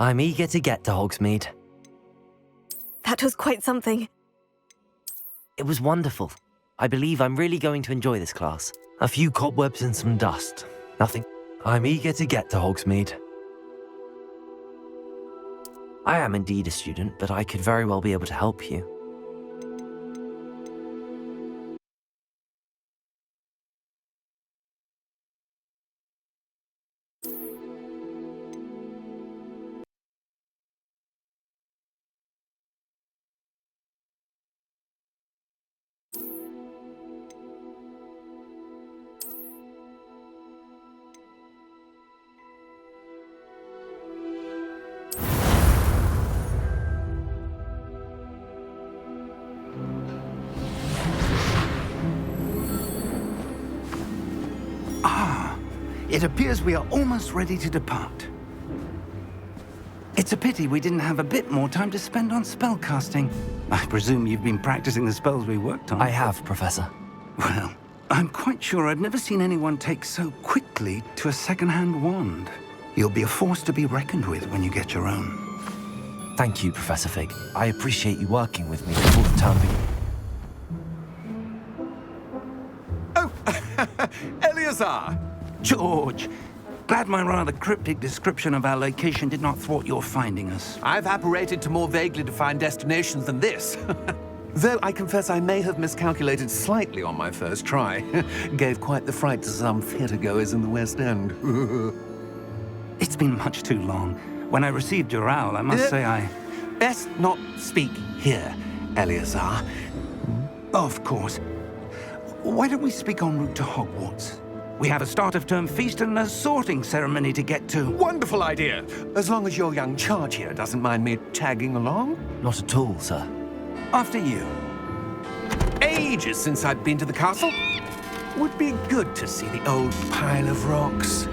I'm eager to get to Hogsmeade. That was quite something. It was wonderful. I believe I'm really going to enjoy this class. A few cobwebs and some dust. Nothing. I'm eager to get to Hogsmeade. I am indeed a student, but I could very well be able to help you. It appears we are almost ready to depart. It's a pity we didn't have a bit more time to spend on spellcasting. I presume you've been practicing the spells we worked on. I have, Professor. Well, I'm quite sure I've never seen anyone take so quickly to a second-hand wand. You'll be a force to be reckoned with when you get your own. Thank you, Professor Fig. I appreciate you working with me before the term begins. Oh, Eleazar! George! Glad my rather cryptic description of our location did not thwart your finding us. I've apparated to more vaguely defined destinations than this. Though I confess I may have miscalculated slightly on my first try. Gave quite the fright to some theatre-goers in the West End. It's been much too long. When I received your owl, I must say I... Best not speak here, Eleazar. Of course. Why don't we speak en route to Hogwarts? We have a start-of-term feast and a sorting ceremony to get to. Wonderful idea! As long as your young charge here doesn't mind me tagging along. Not at all, sir. After you. Ages since I've been to the castle. Would be good to see the old pile of rocks.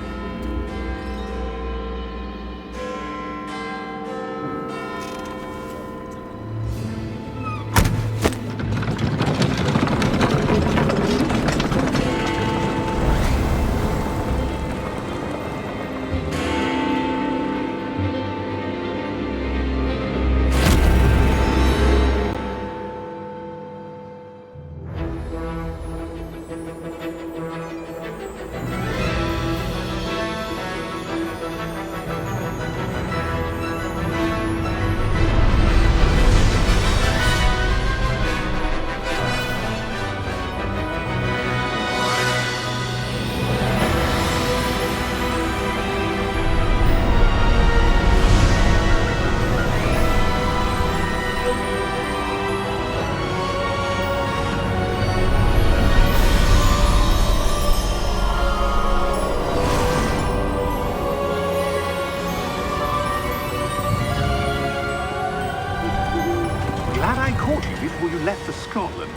Before you left for Scotland.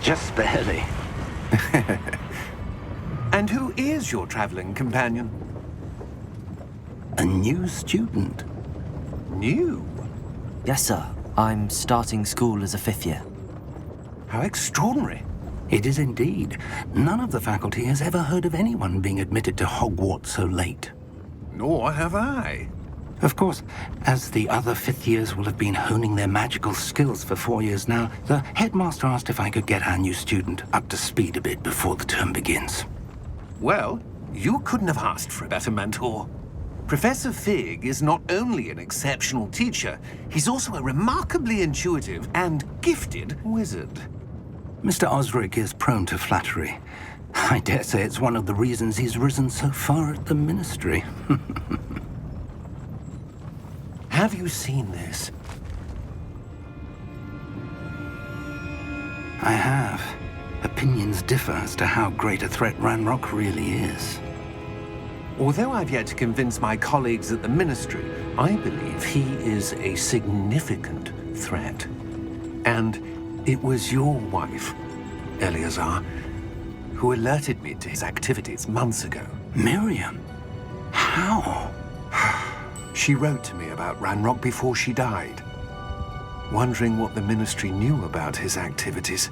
Just barely. And who is your traveling companion? A new student. New? Yes, sir. I'm starting school as a 5th year. How extraordinary. It is indeed. None of the faculty has ever heard of anyone being admitted to Hogwarts so late. Nor have I. Of course, as the other 5th years will have been honing their magical skills for 4 years now, the headmaster asked if I could get our new student up to speed a bit before the term begins. Well, you couldn't have asked for a better mentor. Professor Fig is not only an exceptional teacher, he's also a remarkably intuitive and gifted wizard. Mr. Osric is prone to flattery. I dare say it's one of the reasons he's risen so far at the Ministry. Have you seen this? I have. Opinions differ as to how great a threat Ranrock really is. Although I've yet to convince my colleagues at the Ministry, I believe he is a significant threat. And it was your wife, Eleazar, who alerted me to his activities months ago. Miriam? How? She wrote to me about Ranrock before she died, wondering what the Ministry knew about his activities.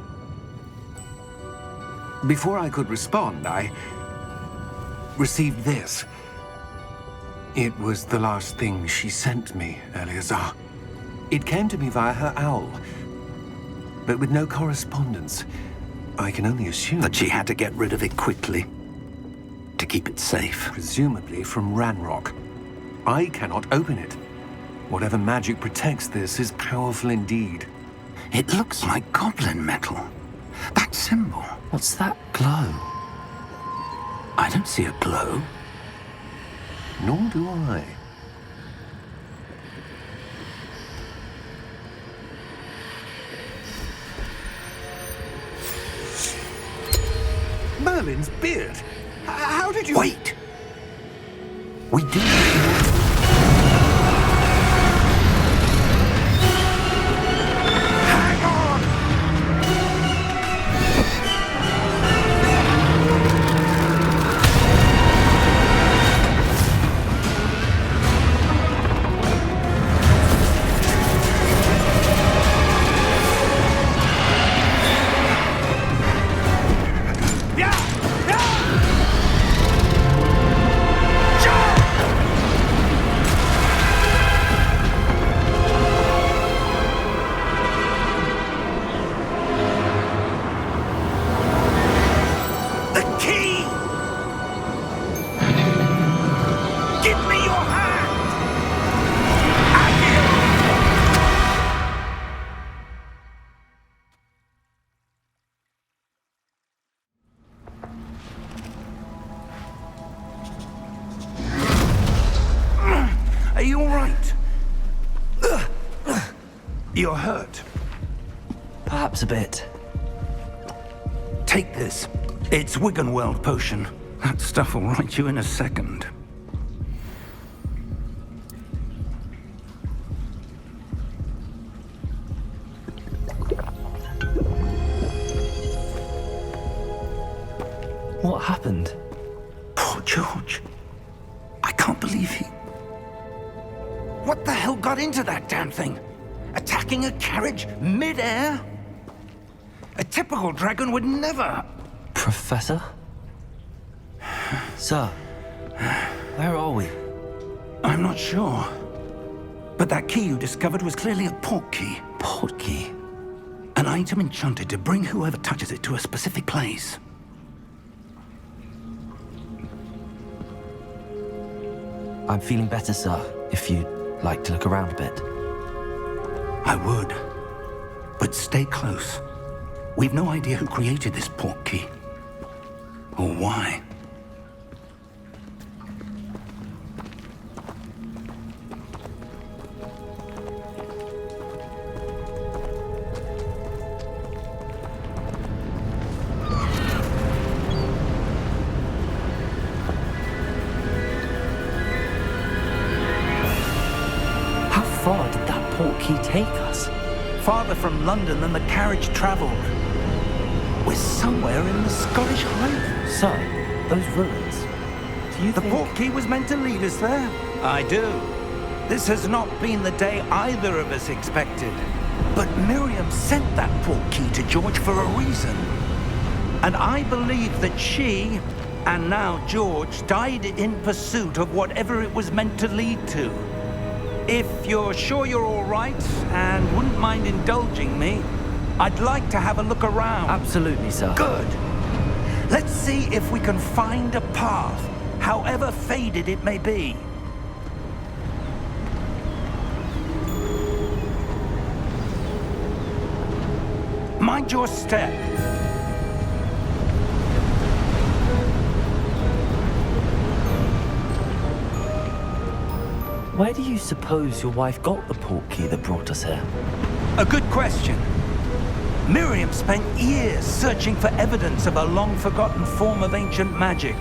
Before I could respond, I received this. It was the last thing she sent me, Eleazar. It came to me via her owl, but with no correspondence. I can only assume That she had to get rid of it quickly to keep it safe. presumably from Ranrock. I cannot open it. Whatever magic protects this is powerful indeed. It looks like goblin metal. That symbol. What's that glow? I don't see a glow. Nor do I. Merlin's beard! How did you... Wait! We do. Hang on! The key! Give me your hand! Are you all right? You're hurt. Perhaps a bit. Take this. It's Wiggenweld potion. That stuff will right you in a second. What happened? Poor George. I can't believe he... What the hell got into that damn thing? Attacking a carriage mid-air? A typical dragon would never... Professor? Sir, where are we? I'm not sure. But that key you discovered was clearly a port key. Port key? An item enchanted to bring whoever touches it to a specific place. I'm feeling better, sir, if you'd like to look around a bit. I would. But stay close. We've no idea who created this port key. Or why. How far did that port key take us? Farther from London than the carriage traveled. We're somewhere in the Scottish Highlands. Sir, those ruins. Do you The think... port key was meant to lead us there. I do. This has not been the day either of us expected. But Miriam sent that port key to George for a reason. And I believe that she, and now George, died in pursuit of whatever it was meant to lead to. If you're sure you're all right and wouldn't mind indulging me, I'd like to have a look around. Absolutely, sir. Good. Let's see if we can find a path, however faded it may be. Mind your step. Where do you suppose your wife got the port key that brought us here? A good question. Miriam spent years searching for evidence of a long-forgotten form of ancient magic.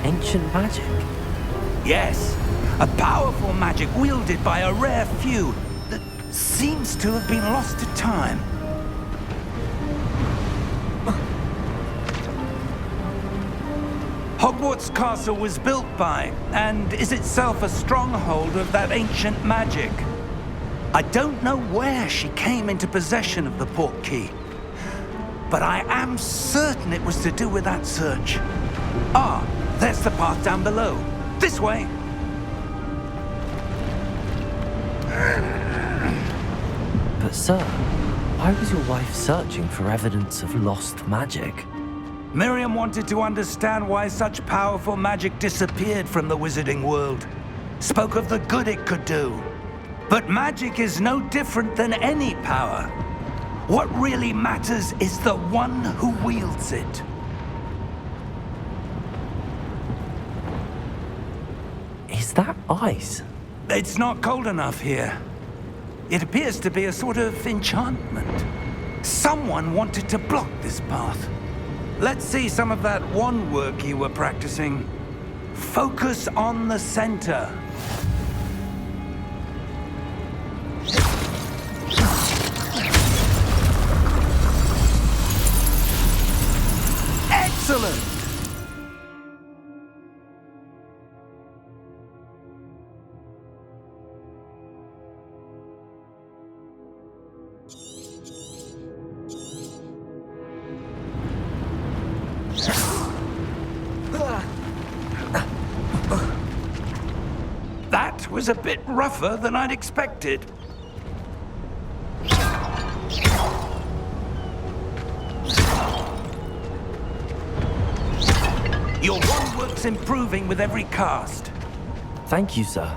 Ancient magic? Yes, a powerful magic wielded by a rare few that seems to have been lost to time. Hogwarts Castle was built by, and is itself a stronghold of that ancient magic. I don't know where she came into possession of the Portkey, but I am certain it was to do with that search. Ah, there's the path down below. This way. But sir, why was your wife searching for evidence of lost magic? Miriam wanted to understand why such powerful magic disappeared from the wizarding world. Spoke of the good it could do. But magic is no different than any power. What really matters is the one who wields it. Is that ice? It's not cold enough here. It appears to be a sort of enchantment. Someone wanted to block this path. Let's see some of that wand work you were practicing. Focus on the center. Excellent! That was a bit rougher than I'd expected. Your wand work's improving with every cast. Thank you, sir.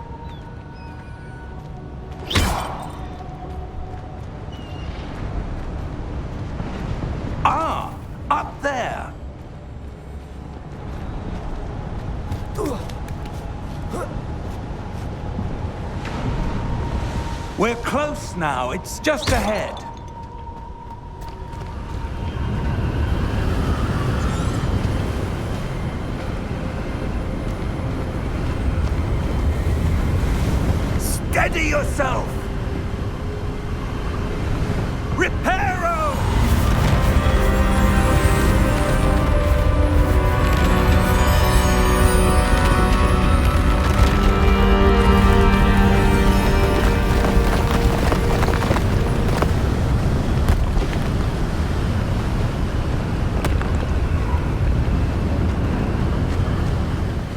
Ah, up there. We're close now. It's just ahead. Steady yourself! Reparo!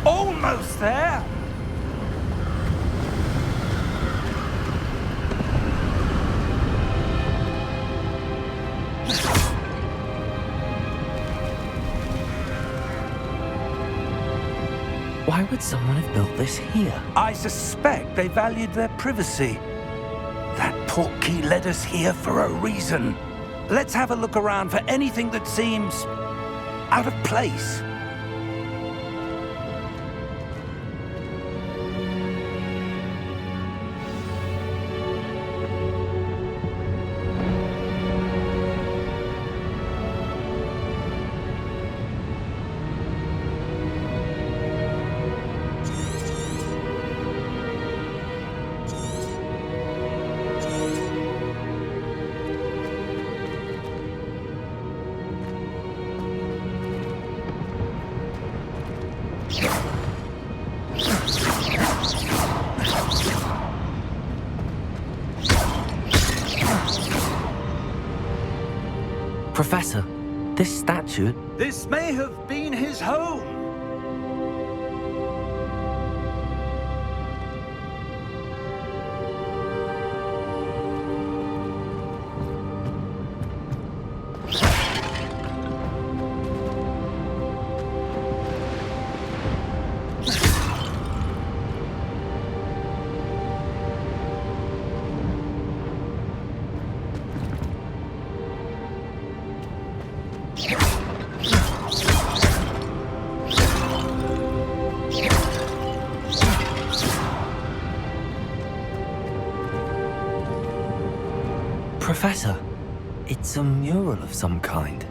Almost there! Why would someone have built this here? I suspect they valued their privacy. That Portkey led us here for a reason. Let's have a look around for anything that seems out of place. Professor, this statue... This may have been his home. Professor, it's a mural of some kind.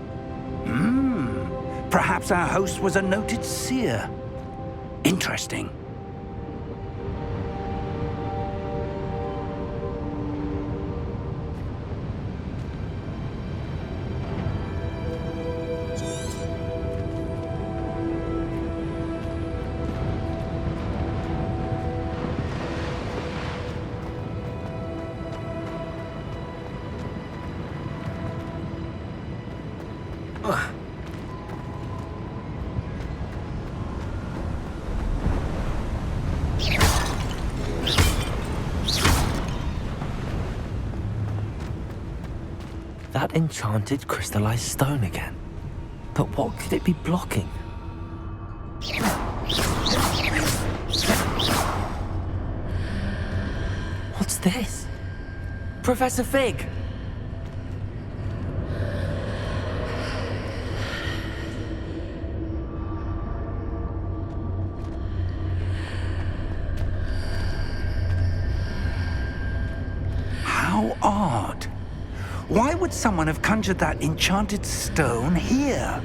Perhaps our host was a noted seer. Interesting. That enchanted crystallized stone again. But what could it be blocking? What's this? Professor Fig! How odd. Why would someone have conjured that enchanted stone here?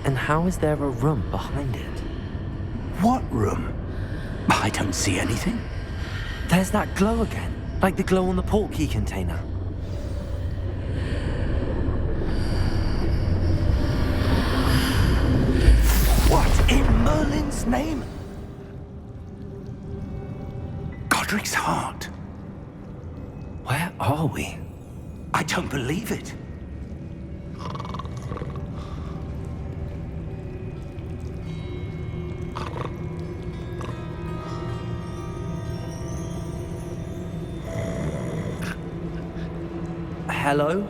And how is there a room behind it? What room? I don't see anything. There's that glow again, like the glow on the portkey container. What in Merlin's name? Godric's heart. Where are we? I don't believe it. Hello?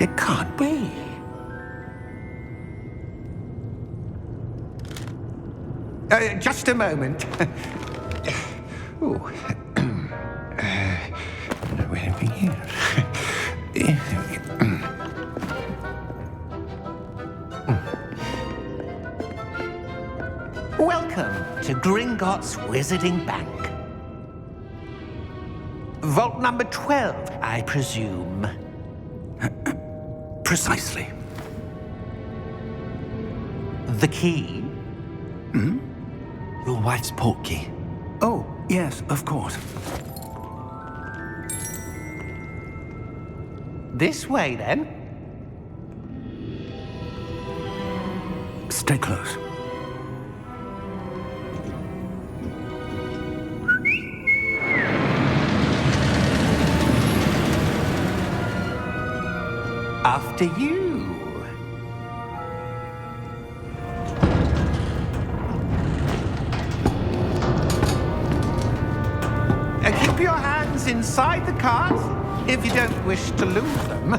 It can't be. Just a moment. Oh. Where are we here? Welcome to Gringotts Wizarding Bank. Vault number 12, I presume. Precisely. The key? Your wife's portkey. Oh, yes, of course. This way, then. Stay close. After you. Keep your hands inside the cart if you don't wish to lose them.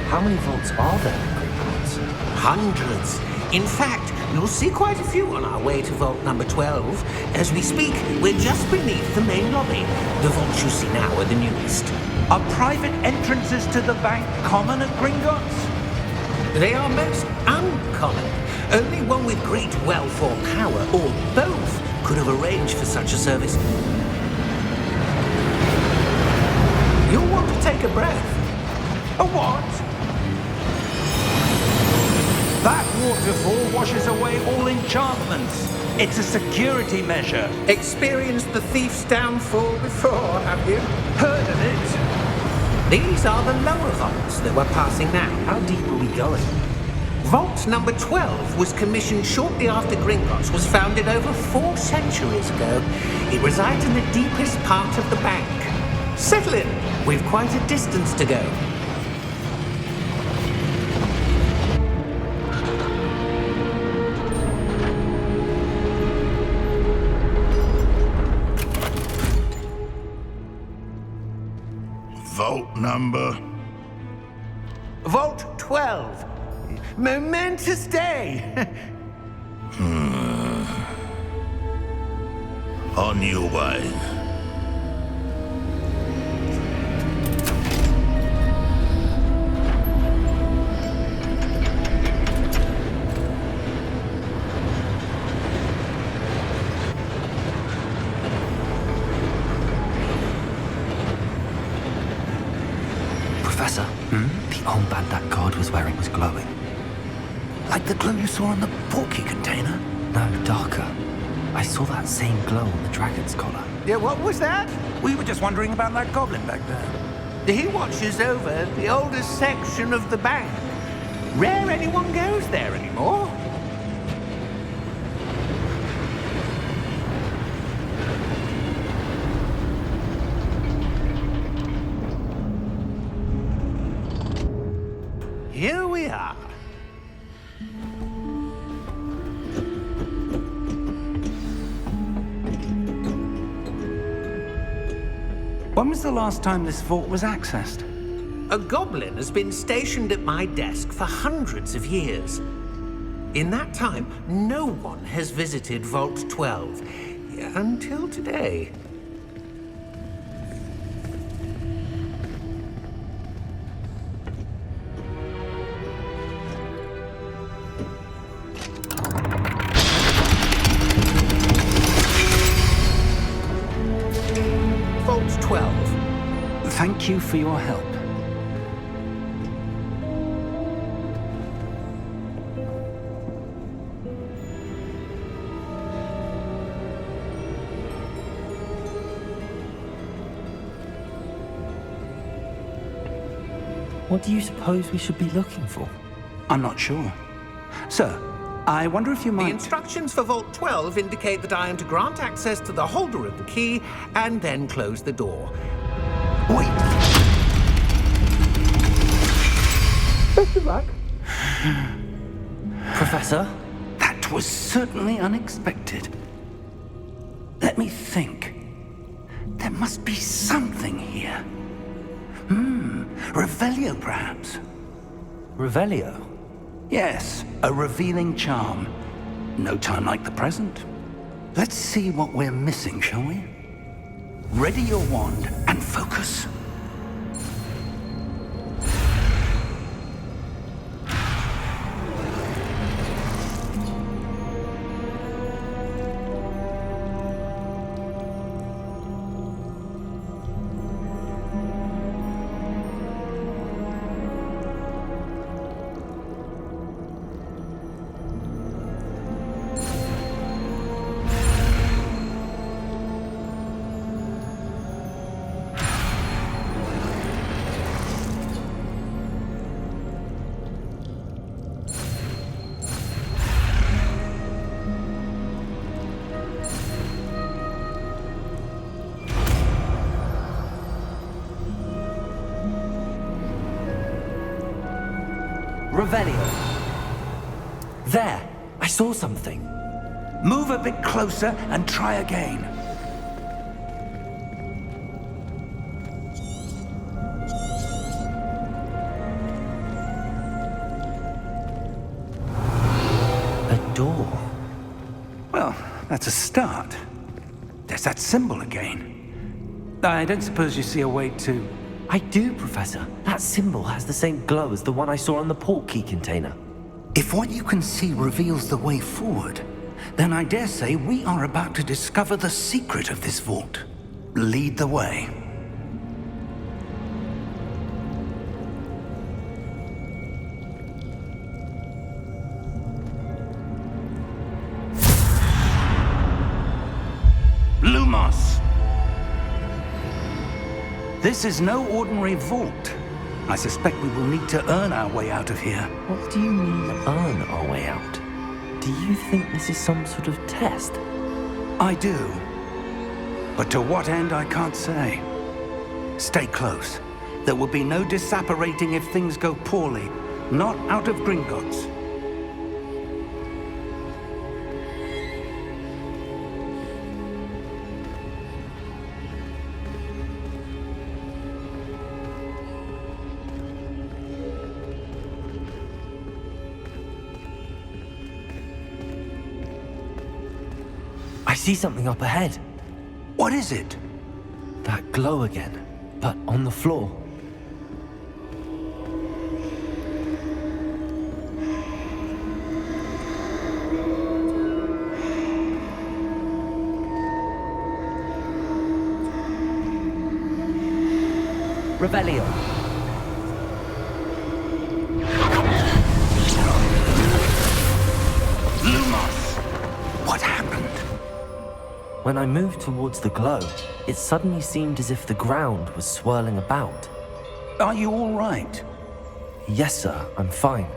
How many vaults are there in Gringotts? Hundreds. In fact, you'll see quite a few on our way to vault number 12. As we speak, we're just beneath the main lobby. The vaults you see now are the newest. Are private entrances to the bank common at Gringotts? They are most uncommon. Only one with great wealth or power, or both, could have arranged for such a service. You'll want to take a breath. A what? That waterfall washes away all enchantments. It's a security measure. Experienced the thief's downfall before, have you? Heard of it? These are the lower vaults that we're passing now. How deep are we going? Vault number 12 was commissioned shortly after Gringotts was founded over 4 centuries ago. It resides in the deepest part of the bank. Settle in. We've quite a distance to go. Vault number? Vault 12. Momentous day. On your way. Professor, the armband that guard was wearing was glowing. Like the glow you saw on the portkey container? No, darker. I saw that same glow on the dragon's collar. Yeah, what was that? We were just wondering about that goblin back there. He watches over the oldest section of the bank. Rare anyone goes there anymore. Here we are. When was the last time this vault was accessed? A goblin has been stationed at my desk for hundreds of years. In that time, no one has visited Vault 12 until today. Vault 12. Thank you for your help. What do you suppose we should be looking for? I'm not sure. Sir, I wonder if you The might... instructions for Vault 12 indicate that I am to grant access to the holder of the key and then close the door. Wait! Best of luck. Professor? That was certainly unexpected. Let me think. There must be something here. Revelio, perhaps? Revelio? Yes, a revealing charm. No time like the present. Let's see what we're missing, shall we? Ready your wand and focus. Revelio. There! I saw something. Move a bit closer and try again. A door. Well, that's a start. There's that symbol again. I don't suppose you see a way to... I do, Professor. That symbol has the same glow as the one I saw on the portkey container. If what you can see reveals the way forward, then I dare say we are about to discover the secret of this vault. Lead the way. Lumos! This is no ordinary vault. I suspect we will need to earn our way out of here. What do you mean, earn our way out? Do you think this is some sort of test? I do. But to what end, I can't say. Stay close. There will be no disapparating if things go poorly. Not out of Gringotts. I see something up ahead. What is it? That glow again, but on the floor. Revelio. What happened? When I moved towards the glow, it suddenly seemed as if the ground was swirling about. Are you all right? Yes, sir, I'm fine.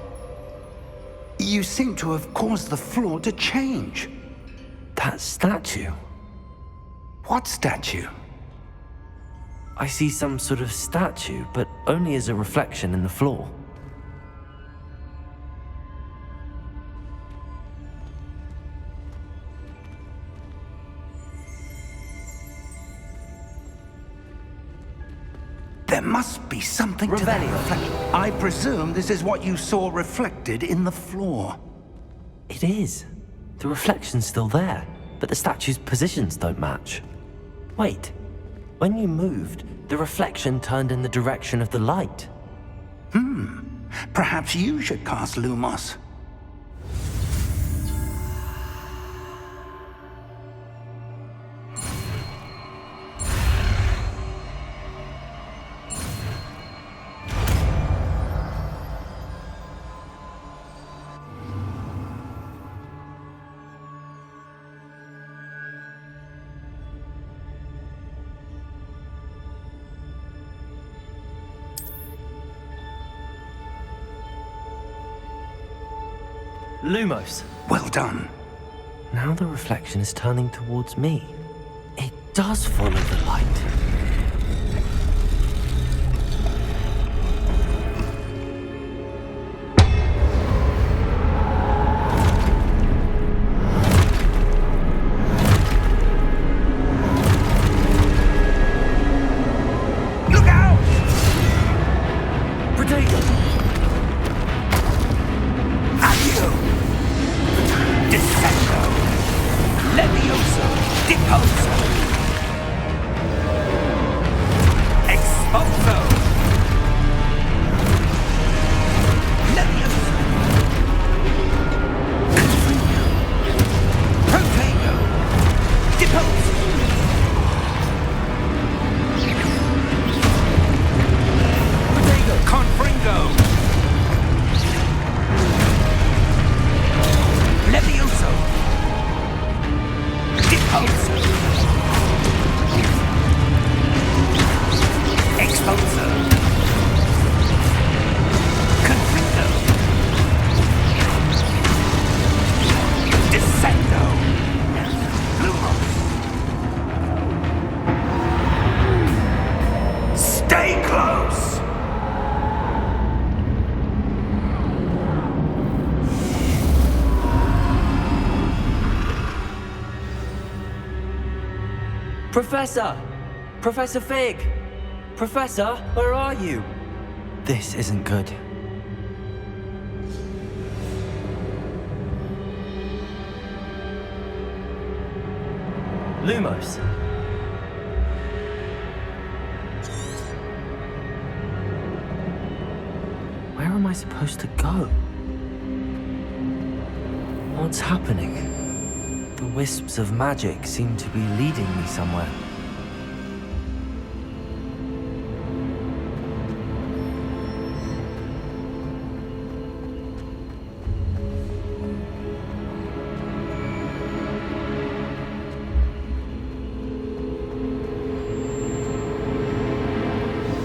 You seem to have caused the floor to change. That statue. What statue? I see some sort of statue, but only as a reflection in the floor. There must be something to that Revelio. reflection. I presume this is what you saw reflected in the floor. It is. The reflection's still there, but the statue's positions don't match. Wait, when you moved, the reflection turned in the direction of the light. Perhaps you should cast Lumos. Lumos. Well done. Now the reflection is turning towards me. It does follow the light. Look out! Protego! Accio! Descendo! Levioso! Deposo! Exposo! Levioso! Confringo! Protego! Deposo! Protego! Confringo! Levioso! Deposo! Exposo! Confringo! Descendo! Lumos! Stay close! Professor! Professor Fig! Professor, where are you? This isn't good. Lumos. Where am I supposed to go? What's happening? The wisps of magic seem to be leading me somewhere.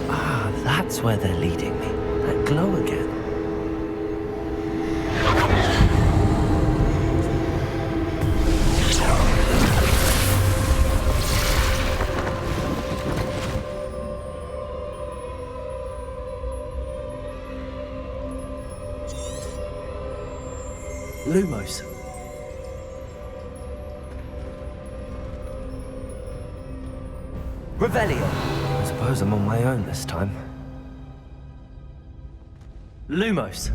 Ah, that's where they're leading me. That glow again. Lumos. Revelio. I suppose I'm on my own this time. Lumos.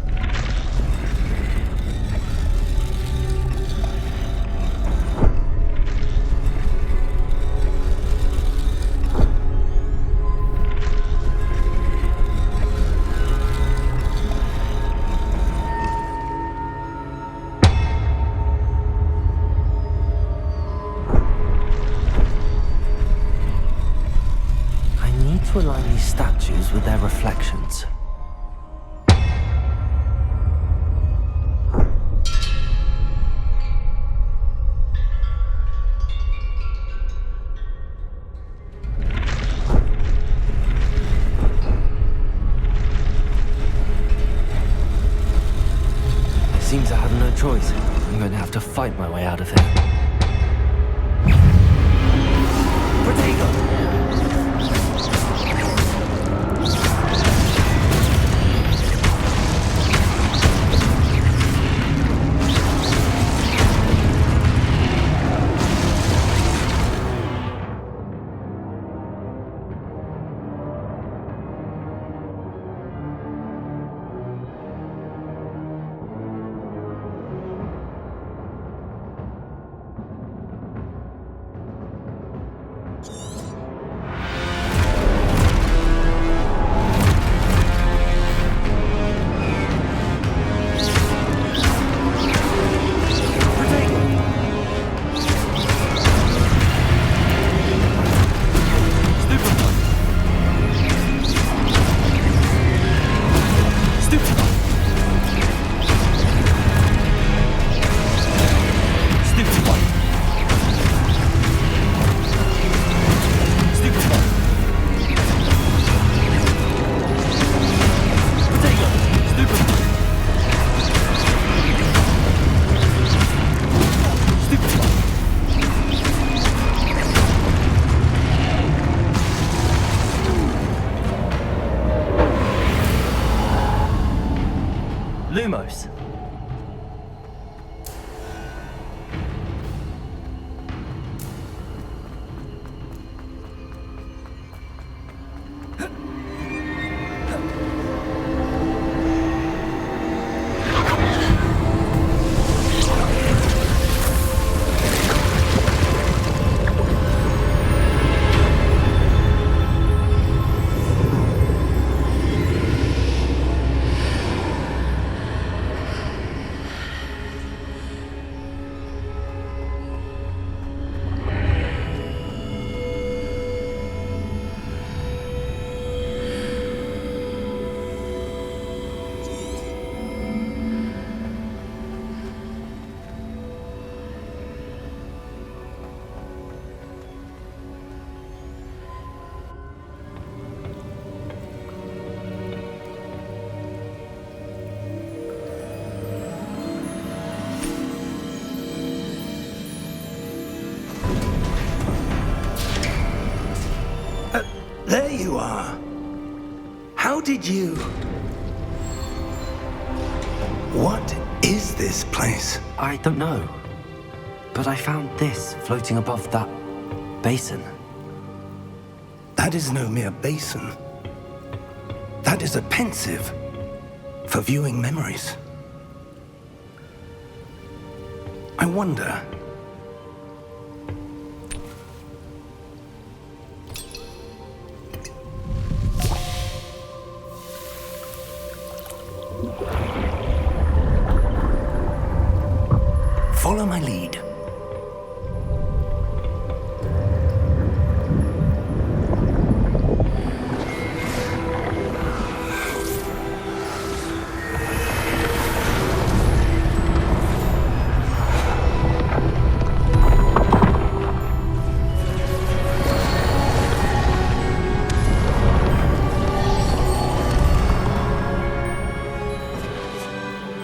To align these statues with their reflections. choice. I'm going to have to fight my way out of here. Protego! Lumos. There you are. How did you... What is this place? I don't know. But I found this floating above that basin. That is no mere basin. That is a pensive for viewing memories. I wonder... Follow my lead.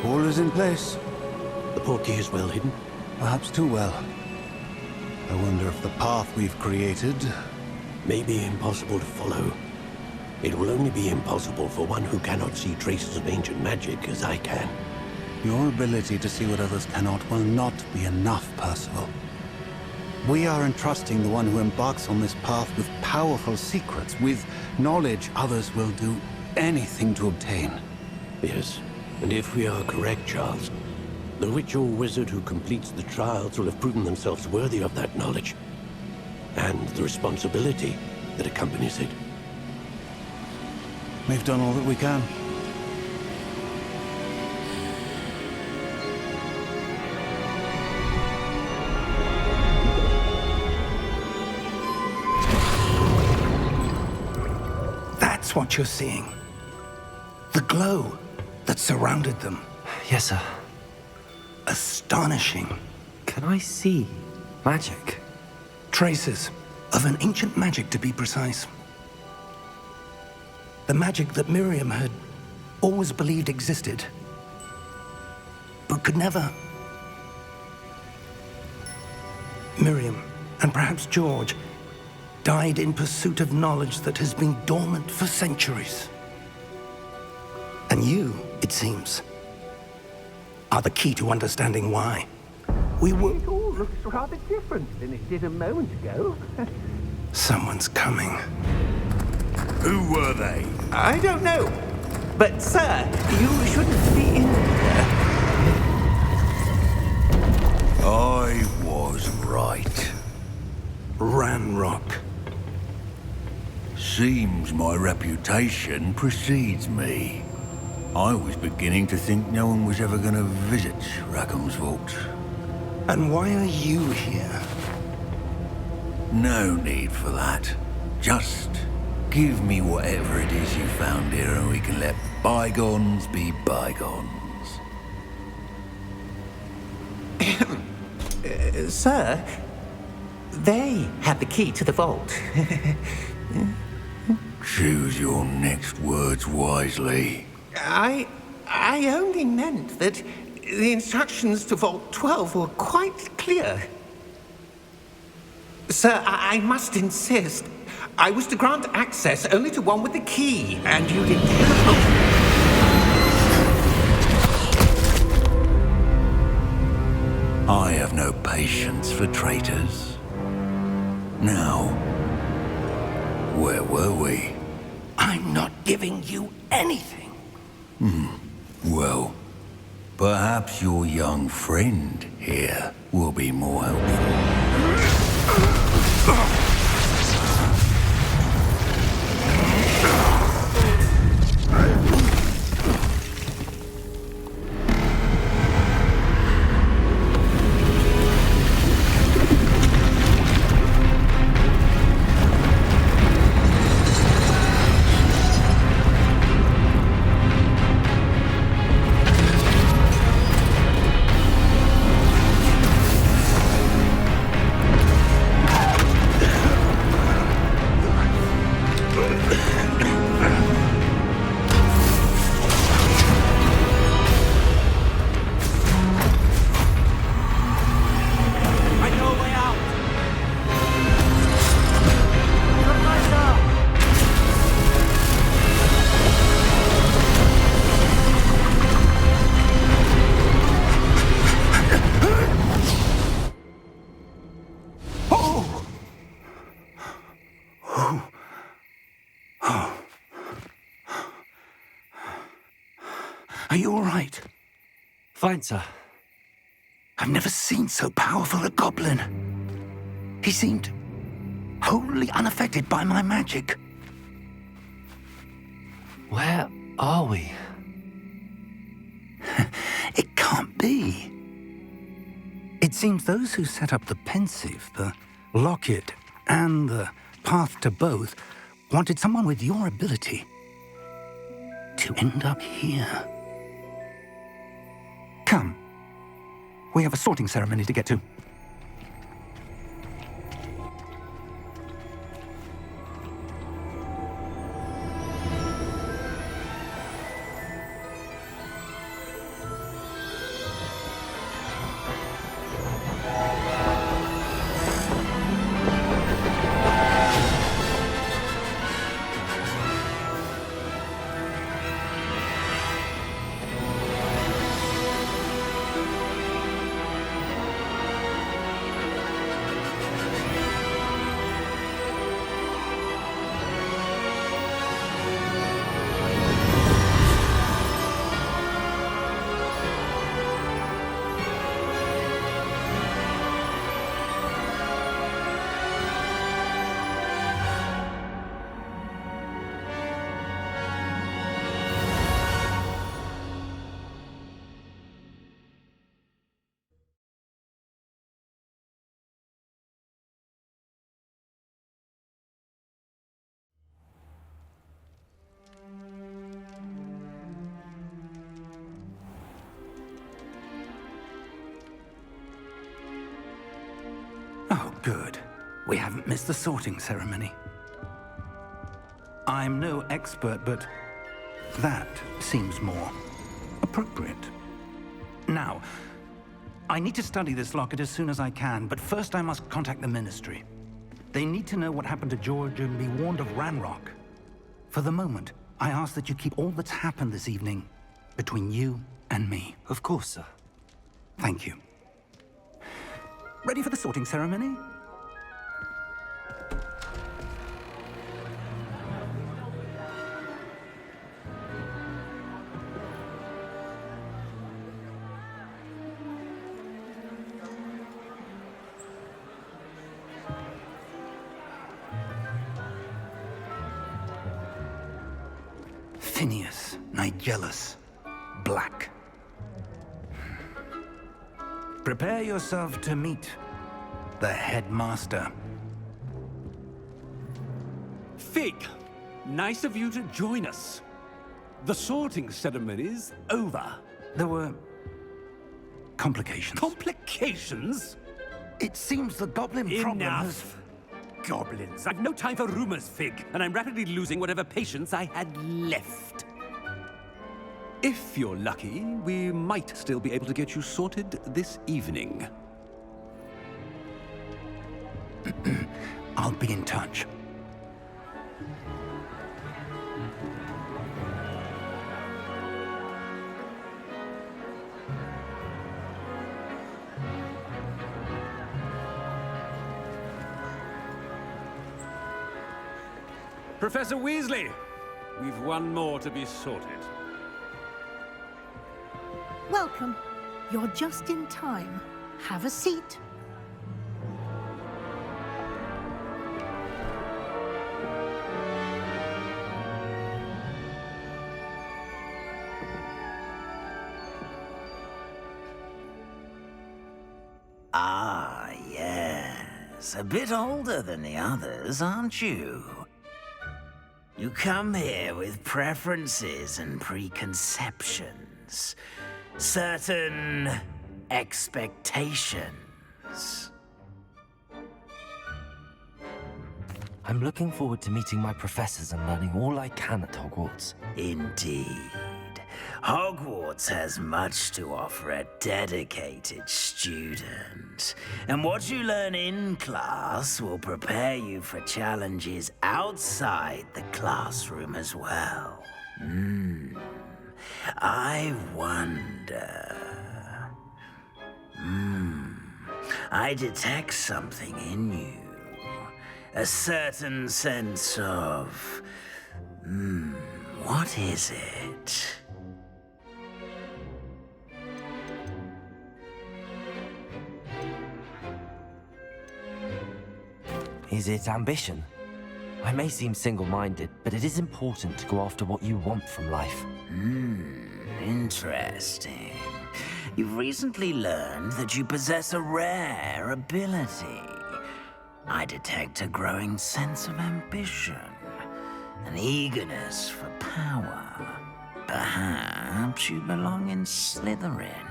All is in place. The portkey is well hidden. Perhaps too well. I wonder if the path we've created... May be impossible to follow. It will only be impossible for one who cannot see traces of ancient magic as I can. Your ability to see what others cannot will not be enough, Percival. We are entrusting the one who embarks on this path with powerful secrets, with knowledge others will do anything to obtain. Yes, and if we are correct, Charles, the witch or wizard who completes the trials will have proven themselves worthy of that knowledge, and the responsibility that accompanies it. We've done all that we can. That's what you're seeing. The glow that surrounded them. Yes, sir. Astonishing. Can I see magic? Traces of an ancient magic, to be precise. The magic that Miriam had always believed existed, but could never. Miriam, and perhaps George, died in pursuit of knowledge that has been dormant for centuries. And you, it seems, are the key to understanding why. We were... It all looks rather different than it did a moment ago. Someone's coming. Who were they? I don't know. But, sir, you shouldn't be in here. I was right. Ranrock. Seems my reputation precedes me. I was beginning to think no one was ever going to visit Rackham's vault. And why are you here? No need for that. Just give me whatever it is you found here and we can let bygones be bygones. Sir, they have the key to the vault. Choose your next words wisely. I only meant that the instructions to Vault 12 were quite clear. Sir, I must insist. I was to grant access only to one with the key, and you didn't have... I have no patience for traitors. Now, where were we? I'm not giving you anything. Well, perhaps your young friend here will be more helpful. Are you all right? Fine, sir. I've never seen so powerful a goblin. He seemed wholly unaffected by my magic. Where are we? It can't be. It seems those who set up the Pensieve, the Locket, and the Path to Both wanted someone with your ability to end up here. Come. We have a sorting ceremony to get to. Oh, good. We haven't missed the sorting ceremony. I'm no expert, but that seems more appropriate. Now, I need to study this locket as soon as I can, but first I must contact the Ministry. They need to know what happened to George and be warned of Ranrock. For the moment, I ask that you keep all that's happened this evening between you and me. Of course, sir. Thank you. Ready for the sorting ceremony? Phineas Nigellus Black. Prepare yourself to meet the headmaster. Fig, nice of you to join us. The sorting ceremony's over. There were complications. Complications? It seems the goblin problem has... Enough. Goblins. I've no time for rumors, Fig, and I'm rapidly losing whatever patience I had left. If you're lucky, we might still be able to get you sorted this evening. I'll be in touch. Professor Weasley, we've one more to be sorted. Welcome. You're just in time. Have a seat. Ah, yes. A bit older than the others, aren't you? You come here with preferences and preconceptions. Certain expectations. I'm looking forward to meeting my professors and learning all I can at Hogwarts. Indeed. Hogwarts has much to offer a dedicated student. And what you learn in class will prepare you for challenges outside the classroom as well. I wonder... I detect something in you. A certain sense of... what is it? Is it ambition? I may seem single-minded, but it is important to go after what you want from life. Interesting. You've recently learned that you possess a rare ability. I detect a growing sense of ambition, an eagerness for power. Perhaps you belong in Slytherin.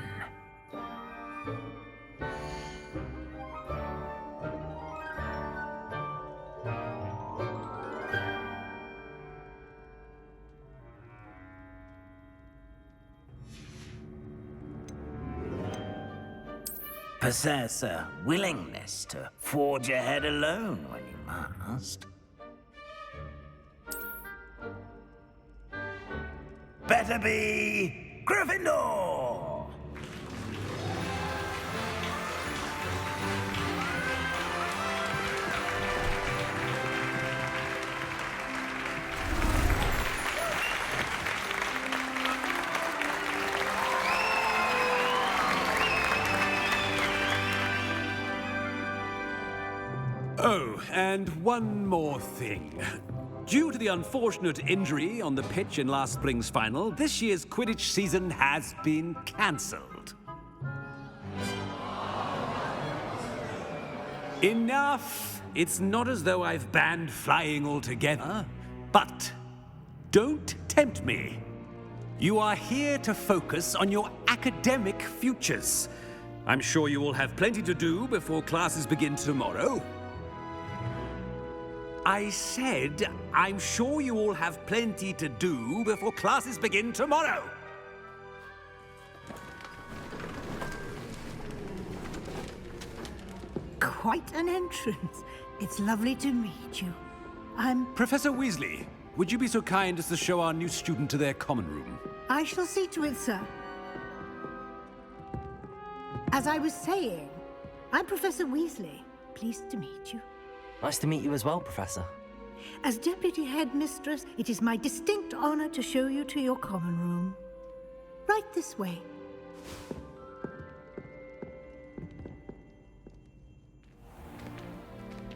Possess a willingness to forge ahead alone when you must. Better be Gryffindor! Oh, and one more thing. Due to the unfortunate injury on the pitch in last spring's final, this year's Quidditch season has been cancelled. Enough! It's not as though I've banned flying altogether, but don't tempt me. You are here to focus on your academic futures. I'm sure you will have plenty to do before classes begin tomorrow. I said, I'm sure you all have plenty to do before classes begin tomorrow. quite an entrance. It's lovely to meet you. Professor Weasley, would you be so kind as to show our new student to their common room? I shall see to it, sir. As I was saying, I'm Professor Weasley. Pleased to meet you. Nice to meet you as well, Professor. As Deputy Headmistress, it is my distinct honor to show you to your common room. Right this way.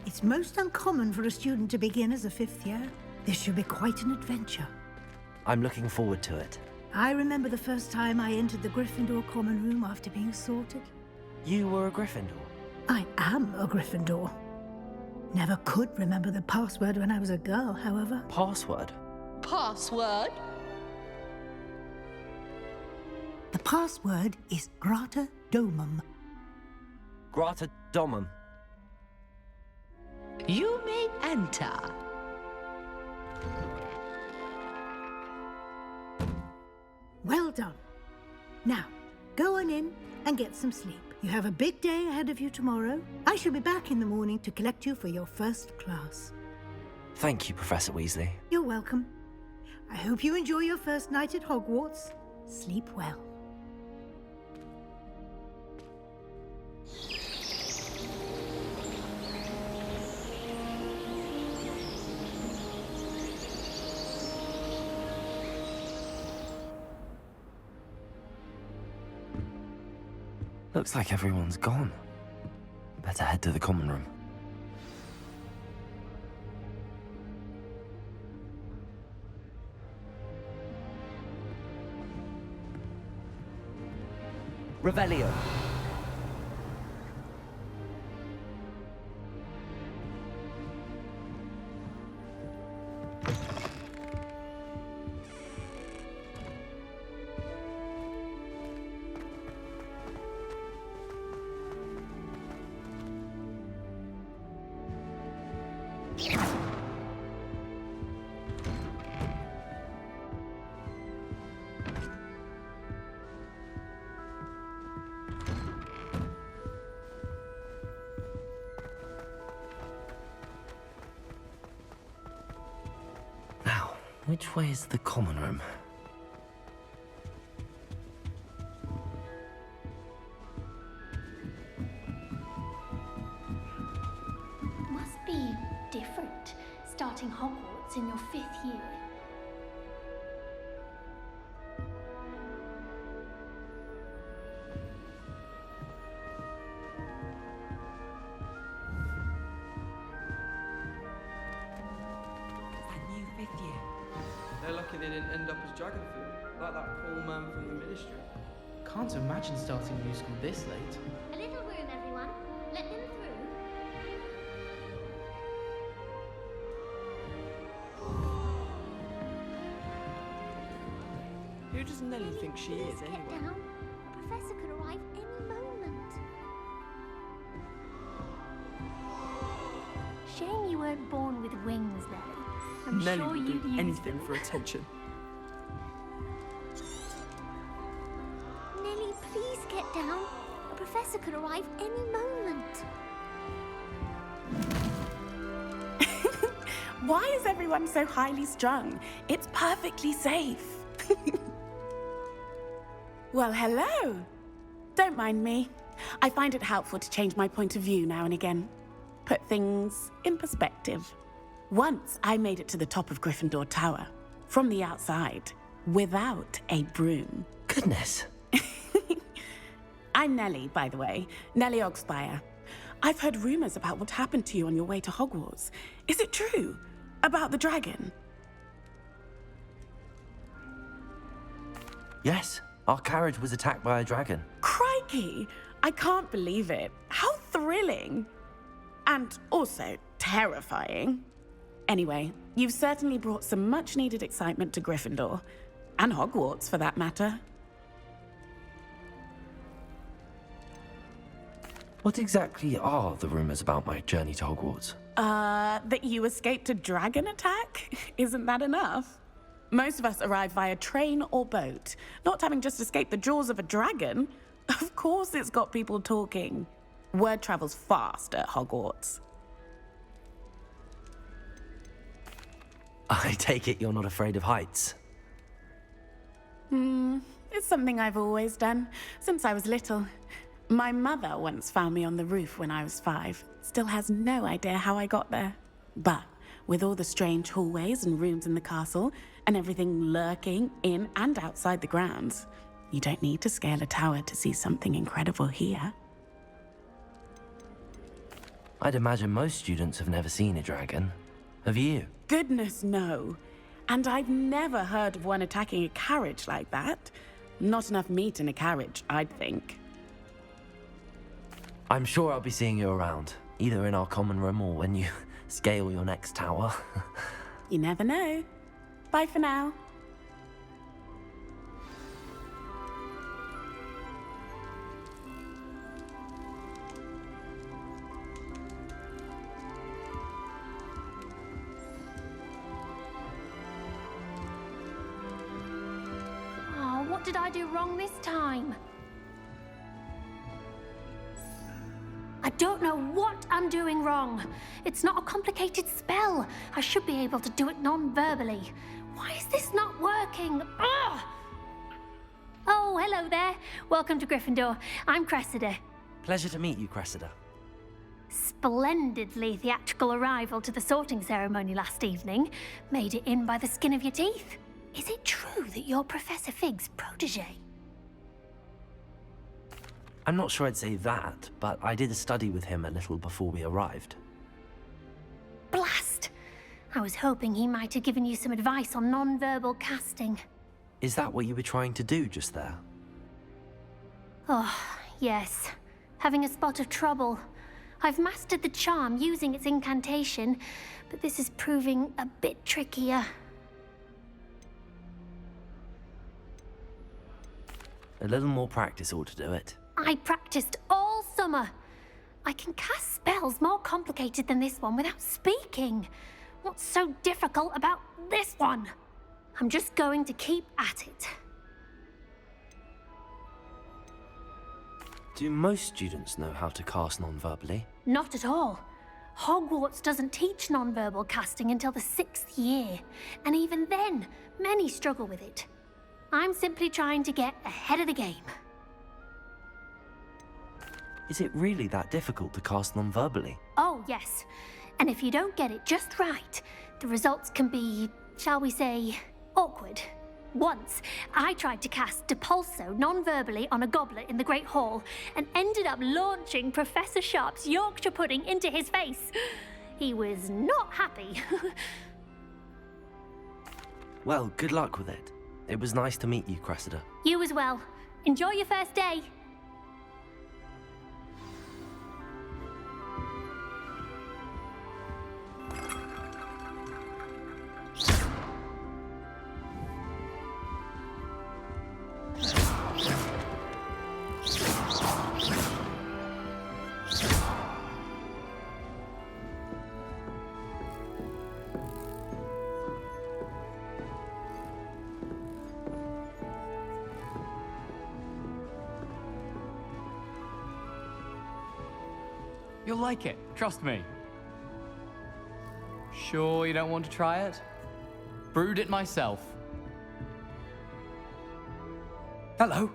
It's most uncommon for a student to begin as a 5th year. This should be quite an adventure. I'm looking forward to it. I remember the first time I entered the Gryffindor common room after being sorted. You were a Gryffindor? I am a Gryffindor. Never could remember the password when I was a girl, however. Password? Password? The password is Grata Domum. Grata Domum. You may enter. Well done. Now, go on in and get some sleep. You have a big day ahead of you tomorrow. I shall be back in the morning to collect you for your first class. Thank you, Professor Weasley. You're welcome. I hope you enjoy your first night at Hogwarts. Sleep well. Looks like everyone's gone. Better head to the common room. Revelio. Which way is the common room? Must be different, starting Hogwarts in your 5th year. They're lucky they didn't end up as Dragonfield, like that poor man from the Ministry. Can't imagine starting new school this late. A little room, everyone. Let them through. Who does Nellie think she is, Get anyway? down. A professor could arrive any moment. Shame you weren't born with wings, Nellie. I'm Nellie sure would you'd do use anything them. for attention. Nellie, please get down. A professor could arrive any moment. Why is everyone so highly strung? It's perfectly safe. Well, hello. Don't mind me. I find it helpful to change my point of view now and again. Put things in perspective. Once I made it to the top of Gryffindor Tower, from the outside, without a broom. Goodness. I'm Nellie, by the way. Nellie Ogspire. I've heard rumors about what happened to you on your way to Hogwarts. Is it true? About the dragon? Yes, our carriage was attacked by a dragon. Crikey! I can't believe it. How thrilling! And also terrifying. Anyway, you've certainly brought some much-needed excitement to Gryffindor. And Hogwarts, for that matter. What exactly are the rumors about my journey to Hogwarts? That you escaped a dragon attack? Isn't that enough? Most of us arrive via train or boat, not having just escaped the jaws of a dragon. Of course it's got people talking. Word travels fast at Hogwarts. I take it you're not afraid of heights. It's something I've always done, since I was little. My mother once found me on the roof when I was 5. Still has no idea how I got there. But with all the strange hallways and rooms in the castle, and everything lurking in and outside the grounds, you don't need to scale a tower to see something incredible here. I'd imagine most students have never seen a dragon. Have you? Goodness, no. And I've never heard of one attacking a carriage like that. Not enough meat in a carriage, I'd think. I'm sure I'll be seeing you around, either in our common room or when you scale your next tower. You never know. Bye for now. Oh, what did I do wrong this time? I don't know what I'm doing wrong. It's not a complicated spell. I should be able to do it non-verbally. Why is this not working? Ugh! Oh, hello there. Welcome to Gryffindor. I'm Cressida. Pleasure to meet you, Cressida. Splendidly theatrical arrival to the sorting ceremony last evening. Made it in by the skin of your teeth. Is it true that you're Professor Fig's protege? I'm not sure I'd say that, but I did a study with him a little before we arrived. Blast! I was hoping he might have given you some advice on non-verbal casting. Is that what you were trying to do just there? Oh, yes. Having a spot of trouble. I've mastered the charm using its incantation, but this is proving a bit trickier. A little more practice ought to do it. I practiced all summer. I can cast spells more complicated than this one without speaking. What's so difficult about this one? I'm just going to keep at it. Do most students know how to cast non-verbally? Not at all. Hogwarts doesn't teach non-verbal casting until the 6th year, and even then, many struggle with it. I'm simply trying to get ahead of the game. Is it really that difficult to cast non-verbally? Oh, yes. And if you don't get it just right, the results can be, shall we say, awkward. Once, I tried to cast Depulso non-verbally on a goblet in the Great Hall and ended up launching Professor Sharp's Yorkshire pudding into his face. He was not happy. Well, good luck with it. It was nice to meet you, Cressida. You as well. Enjoy your first day. You'll like it, trust me. Sure you don't want to try it? Brewed it myself. Hello,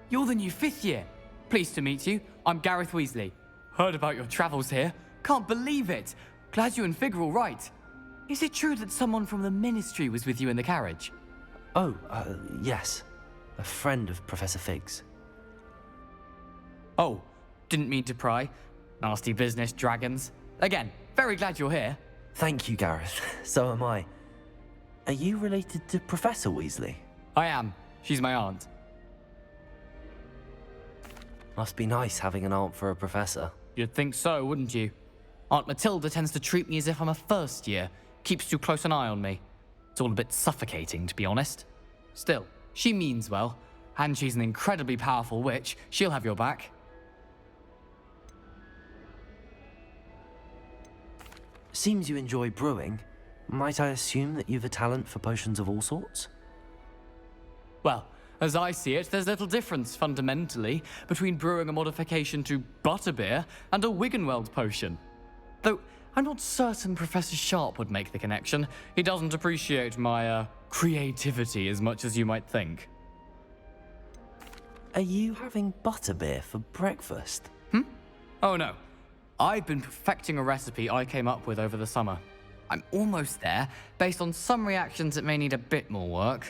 you're the new 5th year. Pleased to meet you. I'm Gareth Weasley. Heard about your travels here. Can't believe it. Glad you and Fig are all right. Is it true that someone from the Ministry was with you in the carriage? Oh, yes. A friend of Professor Fig's. Oh, didn't mean to pry. Nasty business, dragons. Again, very glad you're here. Thank you, Gareth. So am I. Are you related to Professor Weasley? I am. She's my aunt. Must be nice having an aunt for a professor. You'd think so, wouldn't you? Aunt Matilda tends to treat me as if I'm a first year. Keeps too close an eye on me. It's all a bit suffocating, to be honest. Still, she means well. And she's an incredibly powerful witch. She'll have your back. Seems you enjoy brewing. Might I assume that you've a talent for potions of all sorts? Well, As I see it, there's little difference, fundamentally, between brewing a modification to butterbeer and a Wiggenweld potion. Though, I'm not certain Professor Sharp would make the connection. He doesn't appreciate my, creativity as much as you might think. Are you having butterbeer for breakfast? Oh no. I've been perfecting a recipe I came up with over the summer. I'm almost there. Based on some reactions, it may need a bit more work.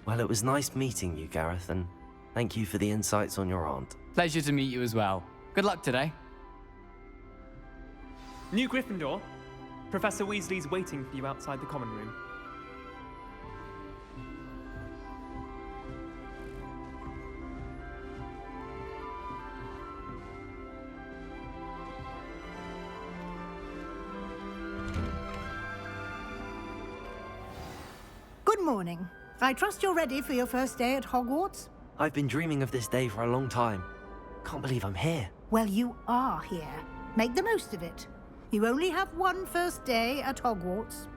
Well, it was nice meeting you, Gareth, and thank you for the insights on your aunt. Pleasure to meet you as well. Good luck today. New Gryffindor. Professor Weasley's waiting for you outside the common room. Good morning. I trust you're ready for your first day at Hogwarts? I've been dreaming of this day for a long time. Can't believe I'm here. Well, you are here. Make the most of it. You only have one first day at Hogwarts.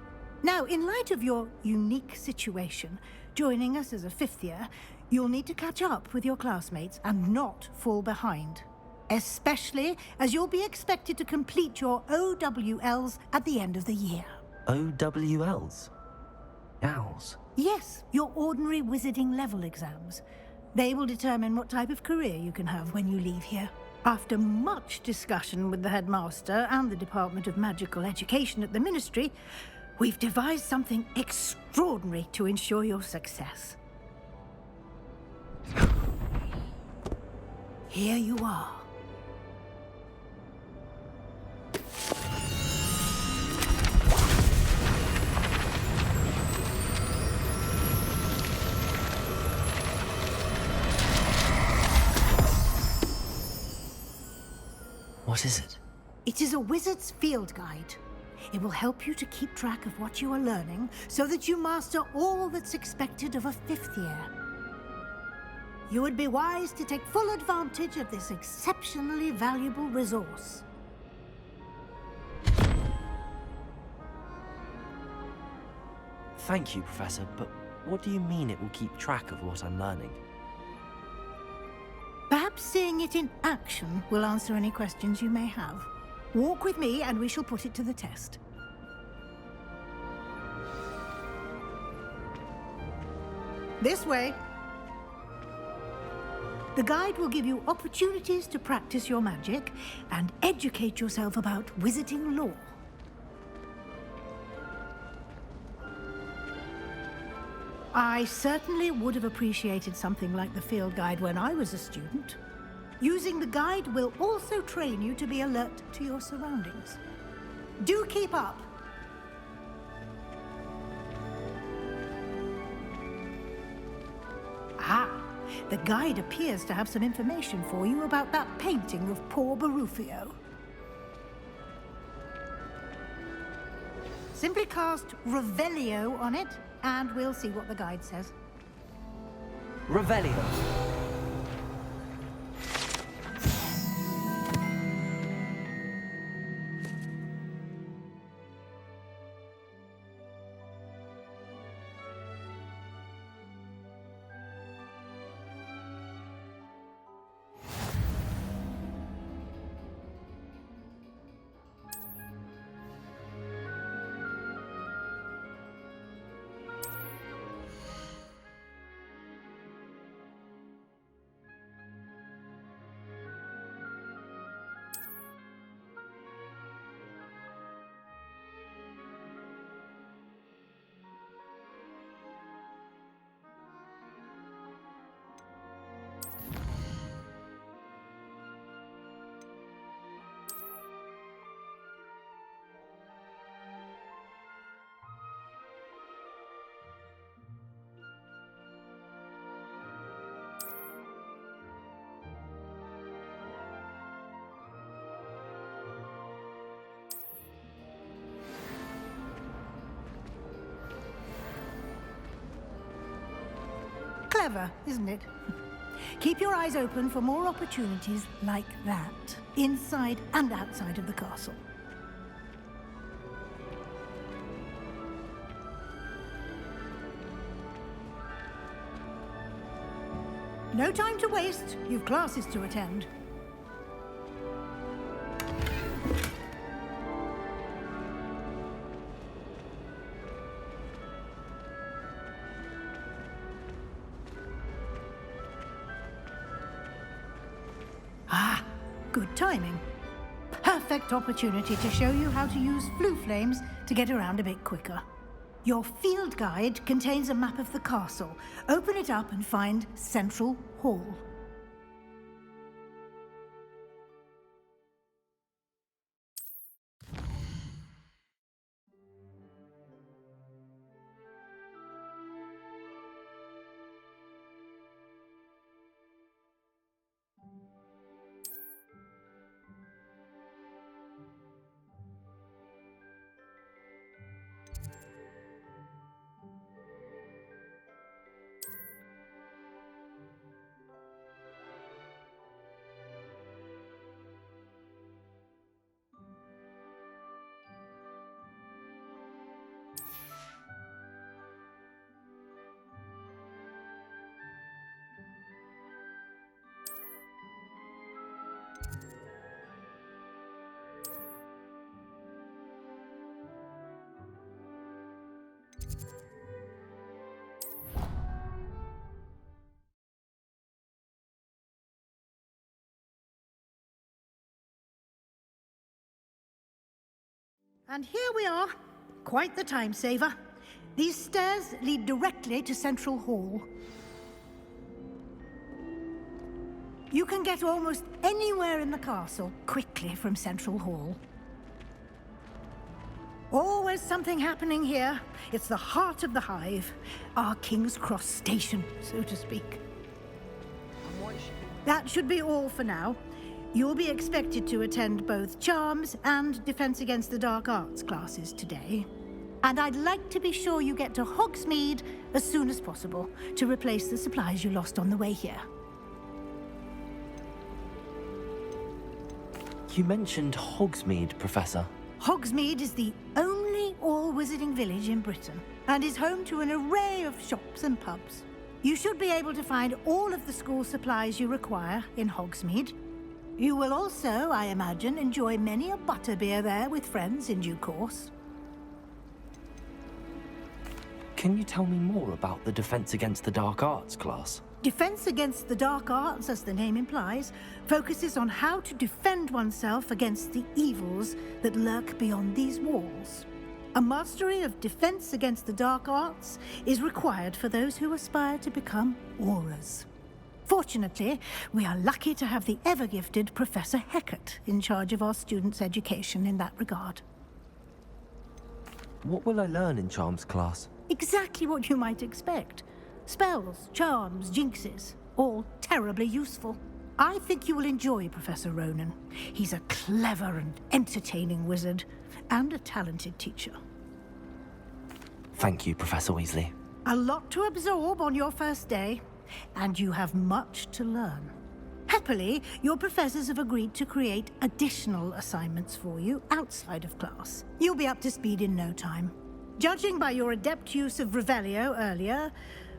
Now, in light of your unique situation, joining us as a fifth year, you'll need to catch up with your classmates and not fall behind. Especially as you'll be expected to complete your OWLs at the end of the year. OWLs? Owls? Yes, your ordinary wizarding level exams. They will determine what type of career you can have when you leave here. After much discussion with the headmaster and the Department of Magical Education at the Ministry, we've devised something extraordinary to ensure your success. Here you are. What is it? It is a wizard's field guide. It will help you to keep track of what you are learning so that you master all that's expected of a fifth year. You would be wise to take full advantage of this exceptionally valuable resource. Thank you, Professor, but what do you mean it will keep track of what I'm learning? Perhaps seeing it in action will answer any questions you may have. Walk with me and we shall put it to the test. This way. The guide will give you opportunities to practice your magic and educate yourself about wizarding lore. I certainly would have appreciated something like the field guide when I was a student. Using the guide will also train you to be alert to your surroundings. Do keep up. Ah, the guide appears to have some information for you about that painting of poor Barufio. Simply cast Revelio on it, and we'll see what the guide says. Revelio. Clever, isn't it? Keep your eyes open for more opportunities like that, inside and outside of the castle. No time to waste. You've classes to attend. Ah, good timing. Perfect opportunity to show you how to use flue flames to get around a bit quicker. Your field guide contains a map of the castle. Open it up and find Central Hall. And here we are. Quite the time saver. These stairs lead directly to Central Hall. You can get almost anywhere in the castle quickly from Central Hall. Always something happening here. It's the heart of the Hive, our King's Cross station, so to speak. That should be all for now. You'll be expected to attend both Charms and Defense Against the Dark Arts classes today. And I'd like to be sure you get to Hogsmeade as soon as possible to replace the supplies you lost on the way here. You mentioned Hogsmeade, Professor. Hogsmeade is the only all-wizarding village in Britain and is home to an array of shops and pubs. You should be able to find all of the school supplies you require in Hogsmeade. You will also, I imagine, enjoy many a butterbeer there with friends in due course. Can you tell me more about the Defense Against the Dark Arts class? Defense Against the Dark Arts, as the name implies, focuses on how to defend oneself against the evils that lurk beyond these walls. A mastery of Defense Against the Dark Arts is required for those who aspire to become Aurors. Fortunately, we are lucky to have the ever-gifted Professor Hecat in charge of our students' education in that regard. What will I learn in Charms class? Exactly what you might expect. Spells, charms, jinxes, all terribly useful. I think you will enjoy Professor Ronen. He's a clever and entertaining wizard, and a talented teacher. Thank you, Professor Weasley. A lot to absorb on your first day, and you have much to learn. Happily, your professors have agreed to create additional assignments for you outside of class. You'll be up to speed in no time. Judging by your adept use of Revelio earlier,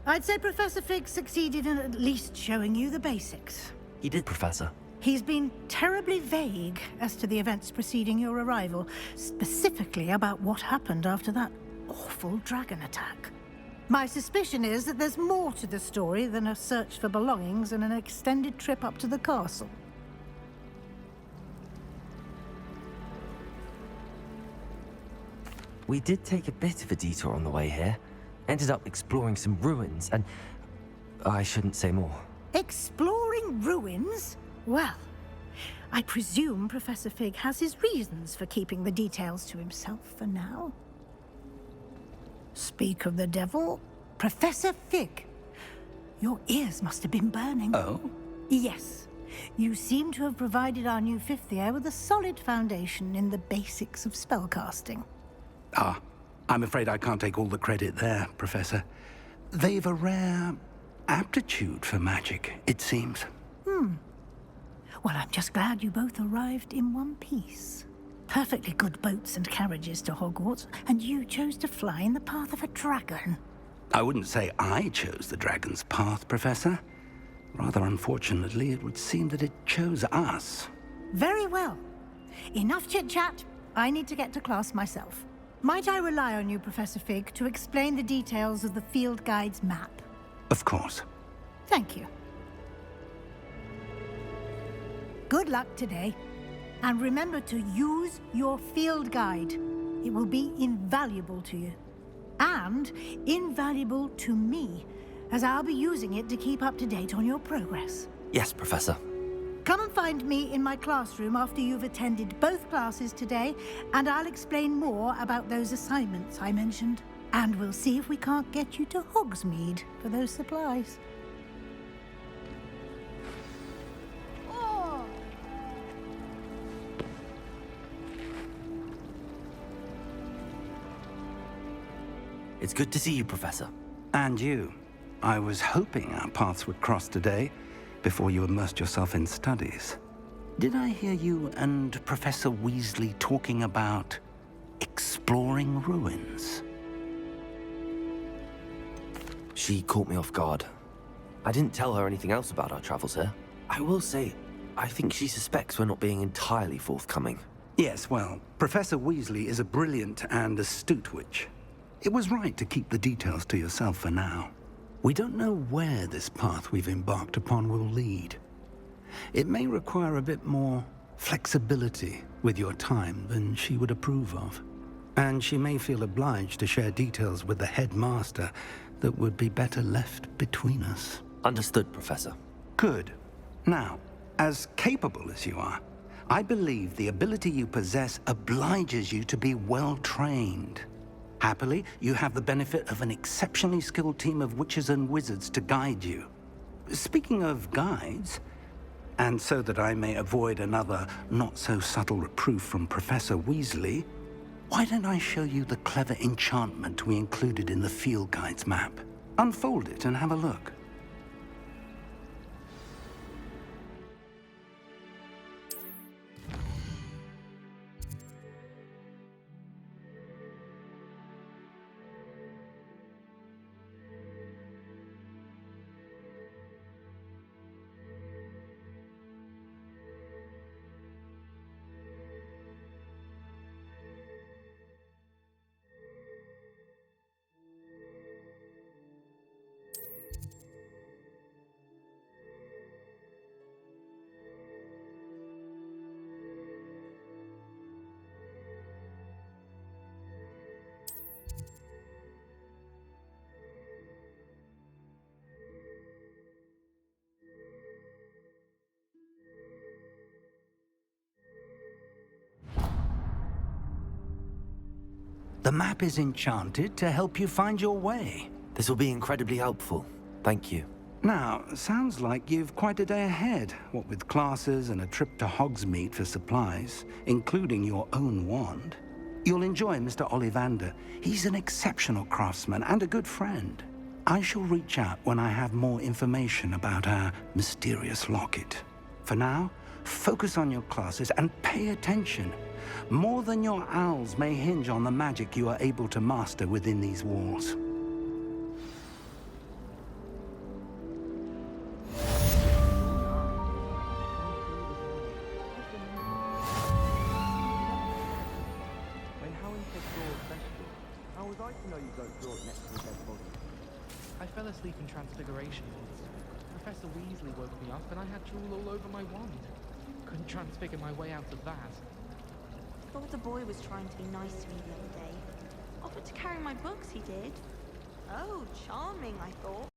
I'd say Professor Fig succeeded in at least showing you the basics. He did, Professor. He's been terribly vague as to the events preceding your arrival, specifically about what happened after that awful dragon attack. My suspicion is that there's more to the story than a search for belongings and an extended trip up to the castle. We did take a bit of a detour on the way here. Ended up exploring some ruins and... I shouldn't say more. Exploring ruins? Well, I presume Professor Fig has his reasons for keeping the details to himself for now. Speak of the devil, Professor Fig. Your ears must have been burning. Oh? Yes. You seem to have provided our new fifth year with a solid foundation in the basics of spellcasting. Ah, I'm afraid I can't take all the credit there, Professor. They've a rare aptitude for magic, it seems. Well, I'm just glad you both arrived in one piece. Perfectly good boats and carriages to Hogwarts, and you chose to fly in the path of a dragon. I wouldn't say I chose the dragon's path, Professor. Rather unfortunately, it would seem that it chose us. Very well. Enough chit-chat. I need to get to class myself. Might I rely on you, Professor Fig, to explain the details of the field guide's map? Of course. Thank you. Good luck today. And remember to use your field guide. It will be invaluable to you. And invaluable to me, as I'll be using it to keep up to date on your progress. Yes, Professor. Come and find me in my classroom after you've attended both classes today, and I'll explain more about those assignments I mentioned. And we'll see if we can't get you to Hogsmeade for those supplies. It's good to see you, Professor. And you. I was hoping our paths would cross today, before you immersed yourself in studies. Did I hear you and Professor Weasley talking about exploring ruins? She caught me off guard. I didn't tell her anything else about our travels here. I will say, I think she suspects we're not being entirely forthcoming. Yes, well, Professor Weasley is a brilliant and astute witch. It was right to keep the details to yourself for now. We don't know where this path we've embarked upon will lead. It may require a bit more flexibility with your time than she would approve of. And she may feel obliged to share details with the headmaster that would be better left between us. Understood, Professor. Good. Now, as capable as you are, I believe the ability you possess obliges you to be well trained. Happily, you have the benefit of an exceptionally skilled team of witches and wizards to guide you. Speaking of guides, and so that I may avoid another not-so-subtle reproof from Professor Weasley, why don't I show you the clever enchantment we included in the field guide's map? Unfold it and have a look. The map is enchanted to help you find your way. This will be incredibly helpful. Thank you. Now, sounds like you've quite a day ahead, what with classes and a trip to Hogsmeade for supplies, including your own wand. You'll enjoy Mr. Ollivander. He's an exceptional craftsman and a good friend. I shall reach out when I have more information about our mysterious locket. For now, focus on your classes and pay attention. More than your owls may hinge on the magic you are able to master within these walls. I fell asleep in Transfiguration once. Professor Weasley woke me up and I had jewel all over my wand. Couldn't transfigure my way out of that. Thought the boy was trying to be nice to me the other day. Offered to carry my books, he did. Oh, charming, I thought.